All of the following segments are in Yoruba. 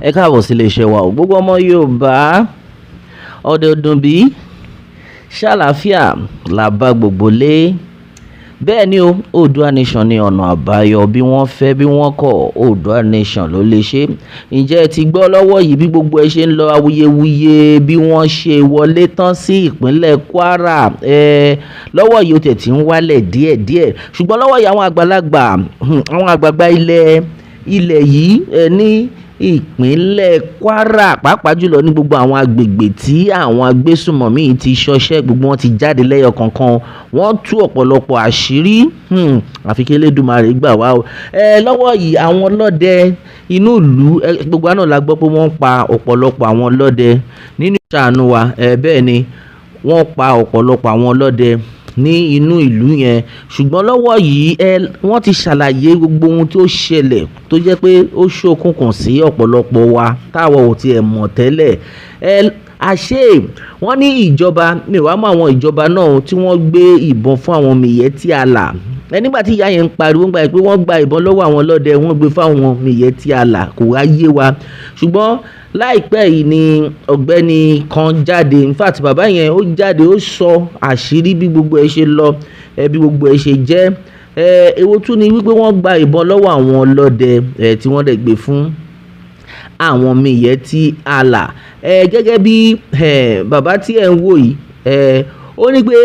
ẹ káàbọ̀ sí iléeṣẹ́ wa o. Gbogbo ọmọ Yorùbá ọdẹ ọdún bí ṣàlàáfíà là bá gbogbo lé. Bẹ́ẹ̀ ni o, Oòduà nation ni ọ̀nà àbáyọ bí wọ́n fẹ́ bí wọ́n kọ̀, Oòduà nation ló lè ṣe. Ǹjẹ́ ẹ ti gbọ́ lọ́wọ́ yìí bí gbogbo ẹ ṣe ń lọ awuyewuye bí wọ́n ṣe wọlé tán sí ìpínlẹ̀ Kwara? Lọ́wọ́ yìí ó tẹ̀ tí ń wálẹ̀ díẹ̀díẹ̀, ṣùgbọ́n lọ́wọ́ yìí àwọn àgbààgbà ilẹ̀ yìí ní ìpínlẹ̀ Kwara pàápàá jùlọ ní gbogbo àwọn agbègbè tí àwọn agbésùmọ̀mí ti ṣọṣẹ́, gbogbo wọn ti jáde lẹ́yọ kankan, wọ́n tú ọ̀pọ̀lọpọ̀ àṣírí. Àfi kí Elédùmarè gbà wá o. Lọ́wọ́ yìí àwọn ọlọ́dẹ inú ìlú, gbogbo àná la gbọ́ pé wọ́n pa ọ̀pọ̀lọpọ̀ àwọn ọlọ́dẹ nínú ìṣàánú wa. Bẹ́ẹ̀ ni wọ́n pa ọ̀pọ̀lọpọ̀ àwọn ọlọ́dẹ ní inú ìlú yẹn, ṣùgbọ́n lọ́wọ́ yìí wọ́n ti ṣàlàyé gbogbo ohun tó ṣẹlẹ̀ tó jẹ́ pé ó ṣókùnkùn sí ọ̀pọ̀lọpọ̀ wa táwọn ò tiẹ̀ mọ̀ tẹ́lẹ̀. Àṣé wọ́n ní ìjọba mi wàá mọ̀ àwọn ìjọba náà tí wọ́n gbé ìbọn fún àwọn Miyetti Allah. Nígbà tí ìyá yẹn ń pariwo ń gbà pé wọ́n gba ìbọn lọ́wọ́ àwọn ọlọ́dẹ, wọ́n gbé fáwọn Miyetti Allah, kò wá yé wa. Ṣùgbọ́n láìpẹ́ yìí ni ọ̀gbẹ́ni kan jáde, in fact bàbá yẹn ó jáde ó sọ àṣírí bí gbogbo ẹ ṣe lọ, bí gbogbo ẹ ṣe jẹ́. Èwo tún ni wípé wọ́n gba ìbọn lọ́wọ́ àwọn ọlọ́dẹ tí wọ́n dẹ̀ gbé fún àwọn Miyetti Allah. Gẹ́gẹ́ bí bàbá tí ẹ̀ ń wò yìí, ó ní pé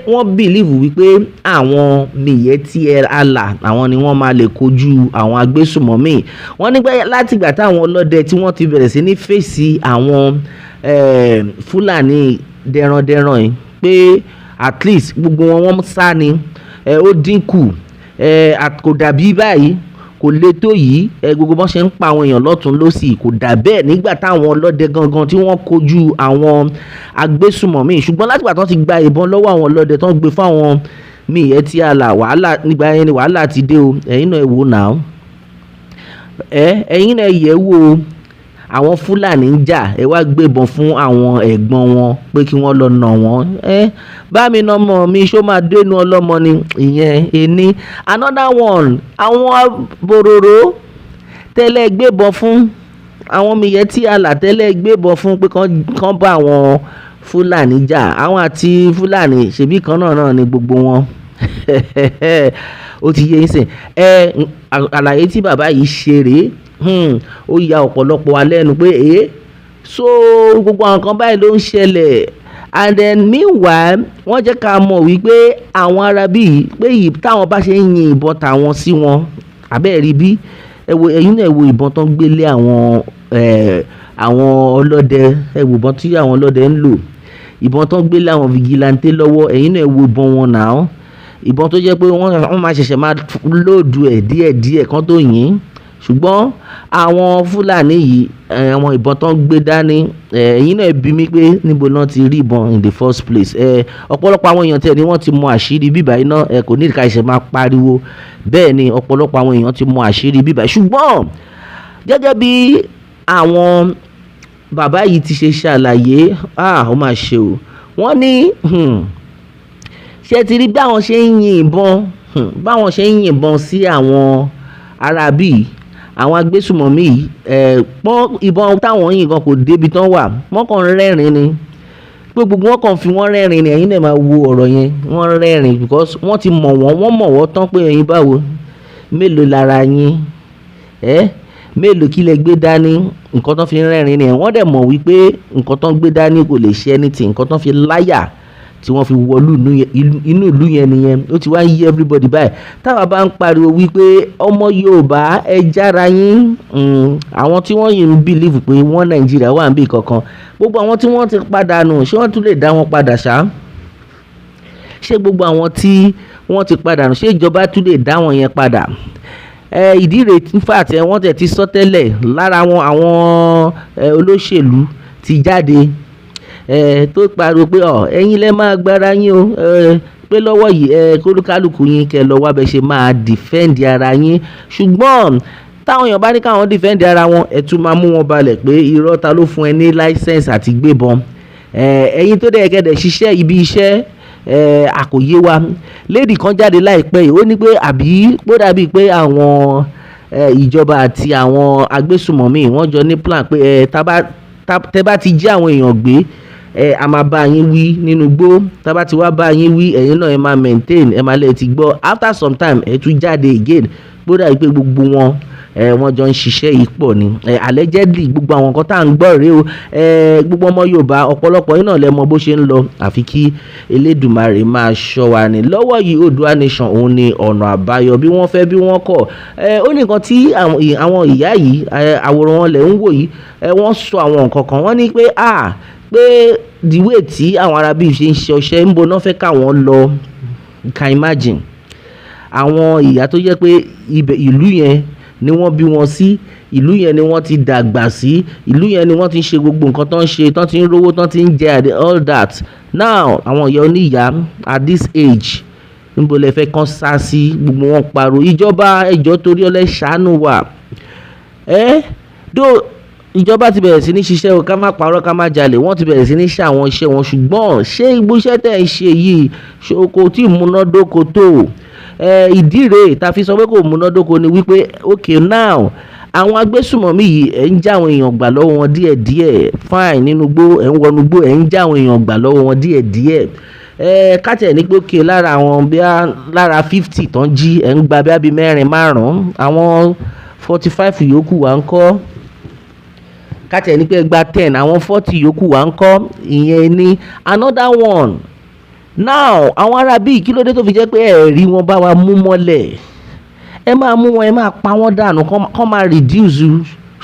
wọ́n bìlíìfù wípé àwọn Miyetti Allah àwọn ni wọ́n máa lè kojú àwọn agbésùmọ̀mí. Wọ́n ní pé látìgbà táwọn ọlọ́dẹ tí wọ́n ti bẹ̀rẹ̀ sí ní fèsì àwọn Fulani dẹrandẹran yìí pé at least gbogbo wọn sá ni, ó dínkù, kò dàbí báyìí, kò le tó yìí. Gbogbo bọ́n ṣe ń pa àwọn èèyàn lọ́tún lọ́sì kò dà bẹ́ẹ̀ nígbà táwọn ọlọ́dẹ gangan tí wọ́n kojú àwọn agbésùmọ̀mí. Ṣùgbọ́n látìgbà tó ti gba ìbọn lọ́wọ́ àwọn ọlọ́dẹ tó ń gbé fáwọn Miyetti Allah, wàhálà nígbà yẹn ni wàhálà ti dé o. Ẹ̀yin náà ẹ wò náà, ẹ̀yin náà yẹ̀ wò àwọn Fulani ń jà, ẹ wá gbébọn fún àwọn ẹ̀gbọ́n wọn pé kí wọ́n lọ nà wọ́n. Bá mi nà ọmọ mi ṣó máa dénú ọlọ́mọ ni, ìyẹn ení. Another one, àwọn bòròró tẹ́lẹ̀ gbébọn fún àwọn Miyetti Allah, tẹ́lẹ̀ gbébọn fún pé kán bá àwọn Fulani jà. Àwọn àti Fulani ṣebí kan náà ni gbogbo wọn. Ó ti yé yín sìn. Àlàyé tí bàbá yìí ṣe rèé, ó ya ọ̀pọ̀lọpọ̀ wa lẹ́nu pé so gbogbo àwọn kan báyìí ló ń ṣẹlẹ̀. And then meanwhile wọ́n jẹ́ ká mọ̀ wípé àwọn Arábí yìí pé táwọn bá ṣe ń yin ìbọn tàwọn sí wọn, àbẹ́ẹ̀rí bí ẹ̀yin náà wo ìbọn tó ń gbélé àwọn ọlọ́dẹ, ìbọn tí àwọn ọlọ́dẹ ń lò, ìbọn tó ń gbélé àwọn vigilante lọ́wọ́, ẹ̀yin náà wo ìbọn wọn náà, ìbọn tó jẹ́ pé wọ́n máa ṣẹ̀ṣẹ̀ máa lóòdù ẹ̀ díẹ̀díẹ̀ kan tó yìn. Ṣùgbọ́n àwọn Fulani yìí àwọn ìbọn tó ń gbé dání, ẹ̀yin náà bí mi pé níbo náà ti rí ìbọn in the first place. Ọ̀pọ̀lọpọ̀ àwọn èèyàn tẹ̀ ni wọ́n ti mọ àṣírí bíbá iná, kò ní ká ṣe máa pariwo. Bẹ́ẹ̀ ni ọ̀pọ̀lọpọ̀ àwọn èèyàn ti mọ àṣírí bíbá. Ṣùgbọ́n gẹ́gẹ́ bí àwọn bàbá yìí ti ṣe ṣàlàyé, ó máa ṣe o. Wọ́n ní ṣé ti rí báwọn ṣe ń yìnbọn sí àwọn Arábí, àwọn agbésùmọ̀mí yìí, ìbọn táwọn yìnbọn kò débi tán wà, wọ́n kàn rẹ́rìn ni, gbogbo wọn kàn fi wọ́n rẹ́rìn ni. Ẹ̀yin náà máa wo ọ̀rọ̀ yẹn, wọ́n rẹ́rìn because wọ́n ti mọ̀ wọ́n tán pé ẹ̀yin báwo, mélòó lára yín, mélòó kí lẹ gbé dání, nǹkan tán fi rẹ́rìn ni. Wọ́n dẹ̀ mọ̀ wípé nǹkan tán gbé dání kò lè ṣe anything, nǹkan tán fi láyà tí wọ́n fi wọlú inú ìlú yẹn nìyẹn. Ó ti wá ń yí everybody báyìí. Táwa bá ń pariwo wípé ọmọ Yorùbá ẹ jára yín, àwọn tí wọ́n yìí ń believe pé wọ́n Nàìjíríà wà níbì kankan, gbogbo àwọn tí wọ́n ti padà nù, ṣé wọ́n tún lè dá wọn padà ṣá? Ṣé gbogbo àwọn tí wọ́n ti padà nù, ṣé ìjọba tún lè dá wọn yẹn padà? Ìdí rèé in fact wọ́n tẹ̀ ti sọ tẹ́lẹ̀, lára wọn àwọn olóṣèlú ti jáde tó pariwo pé ẹ̀yin lẹ máa gbára yín o, pé lọ́wọ́ yìí kólúkálùkù yín kẹ́ lọ wá bẹ ṣe máa defend ara yín. Ṣùgbọ́n táwọn èèyàn bá ní káwọn defend ara wọn, ẹ tún máa mú wọn balẹ̀ pé irọ́ ta ló fún ẹ ní license àti gbébọn. Ẹ̀yin tó dẹ̀ kẹ́dẹ̀ ṣiṣẹ́ ibi iṣẹ́, àkòyé wa lady kan jáde láìpẹ́ yìí, ó ní pé àbí ó dàbí pé àwọn ìjọba àti àwọn agbésùmọ̀mí wọ́n jọ ní plan pé tẹ́ bá ti jí àwọn èèyàn gbé a máa bá yín wí nínú igbó, tá bá ti wá bá yín wí ẹ̀yin náà ẹ máa maintain, ẹ máa lè ti gbọ́ after some time ẹ tún jáde again gbọ́dọ̀ pé gbogbo wọn wọ́n jọ ń ṣiṣẹ́ yìí pọ̀ ni allegedly gbogbo àwọn nǹkan tá à ń gbọ́ rèé o gbogbo ọmọ Yorùbá ọ̀pọ̀lọpọ̀ yín náà lẹ mọ̀ bó ṣe ń lọ àfi kí Elédùmarè máa ṣọ́ wa ni lọ́wọ́ yìí Oòduà Nation òun ni ọ̀nà àbáyọ bí wọ́n fẹ́ bí wọ́n kọ̀ ó ní nǹkan tí àwọn ìyá yìí àwòrán wọn lẹ̀ ń wò yìí wọ́n sọ àwọn nǹkan kan wọ́n ní pé pé the way tí àwọn arábí ṣe ń ṣe ọṣẹ ń bo náà fẹ́ káwọn lọ can imagine àwọn ìyá tó jẹ́ pé ìlú yẹn ni wọ́n bí wọn sí, ìlú yẹn ni wọ́n ti dàgbà sí, ìlú yẹn ni wọ́n ti ń ṣe gbogbo nǹkan tó ń ṣe, tó ti ń rówó, tó ti ń jẹ all that. Now àwọn ìyá oníyà at this age níbo lẹ fẹ́ kán sá sí, gbogbo wọn pariwo ìjọba ẹjọ́ torí ọlẹ́ ṣàánú wa ìjọba ti bẹ̀rẹ̀ sí ní ṣiṣẹ́ o ká má parọ́ ká má jalè wọ́n ti bẹ̀rẹ̀ sí ní ṣe àwọn iṣẹ́ wọn ṣùgbọ́n ṣé igbóṣẹ́ tẹ̀ ń ṣe yìí kò tí ì múnádóko tó ìdí rèé ta fi sọ pé kò múnádóko ni wípé okay now àwọn agbésùmọ̀mí yìí ẹ̀ ń já àwọn èèyàn gbà lọ́wọ́ wọn díẹ̀díẹ̀ fine nínú igbó ẹ̀ ń wọnú igbó ẹ̀ ń já àwọn èèyàn gbà lọ́wọ́ wọn díẹ̀díẹ̀ kátẹ̀ ní pé okay lára àwọn bí lára 50 tán jí ẹ̀ ń gba bí 4-5 àwọn 45 yòókù wà ń kọ́ kátẹ̀ ní pé gba 10 àwọn 40 yòókù wà ń kọ́ ìyẹn ní another one. Now àwọn ará bíi kí ló dé tó fi jẹ́ pé ẹ̀rí wọn bá wa mú mọ́lẹ̀ ẹ máa mú wọn ẹ máa pa wọ́n dànù kọ́ máa reduce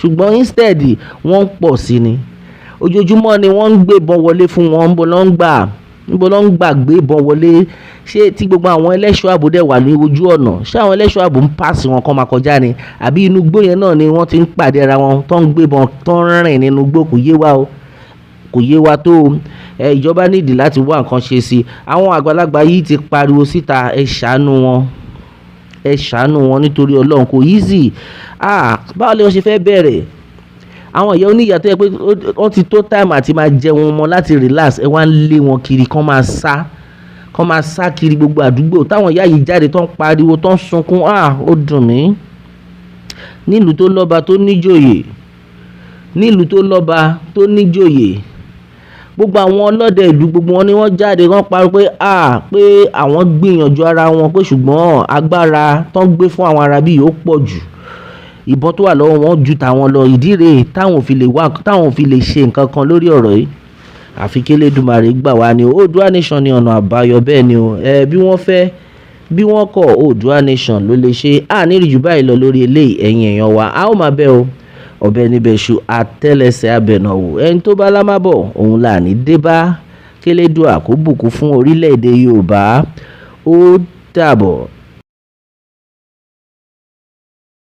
ṣùgbọ́n instead wọ́n ń pọ̀ sí ni ojoojúmọ́ ni wọ́n ń gbébọn wọlé fún wọn níbo ló ń gbà gbébọn wọlé ṣé tí gbogbo àwọn ẹlẹ́ṣọ́ ààbò dẹ̀ wà ní ojú ọ̀nà ṣé àwọn ẹlẹ́ṣọ́ ààbò ń pàṣẹ wọn kọ́ máa kọjá ni àbí inú igbó yẹn náà ni wọ́n ti ń pàdé ara wọn tó ń gbébọn tó ń rìn nínú igbó kò yé wa tó ìjọba nídìí láti wá nǹkan ṣe sí àwọn àgbàlagbà yìí ti pariwo síta ẹ ṣàánú wọn nítorí Ọlọ́run kò easy báwo lè wọ́n ṣe fẹ́ bẹ̀rẹ̀ àwọn ìyá oníyà tó yẹ pé wọ́n ti tó time àti máa jẹun wọn láti relax ẹ wá ń lé wọn kiri kán máa sá kiri gbogbo àdúgbò táwọn ìyá yìí jáde tó ń pariwo tó ń sunkún ó dùn mí nílùú tó lọ́ba tó níjòyè gbogbo àwọn ọlọ́dẹ ìlú gbogbo wọn ni wọ́n jáde wọ́n parí pé pé àwọn gbìyànjú ara wọn pé ṣùgbọ́n agbára tó ń gbé fún àwọn arábí yìí ó pọ̀ jù ìbọn tó wà lọ́wọ́ wọn ju tàwọn lọ ìdí rèé táwọn ò fi lè ṣe nǹkan kan lórí ọ̀rọ̀ yìí àfi kí Elédùmarè gbà wá ni Oòduà Nation ni ọ̀nà àbáyọ bẹ́ẹ̀ ni o bí wọ́n fẹ́ bí wọ́n kọ̀ Oòduà Nation ló lè ṣe nírí jù báyìí lọ lórí eléyìí ẹ̀yin èèyàn wa a ó máa bẹ́ o ọ̀bẹ níbẹ̀ ṣu àtẹ́lẹsẹ̀ abẹ̀nàwò ẹni tó bá lámábọ̀ òun là ní débá kélédùà kó bùkún fún orílẹ̀-èdè Yorùbá ó dàbọ̀.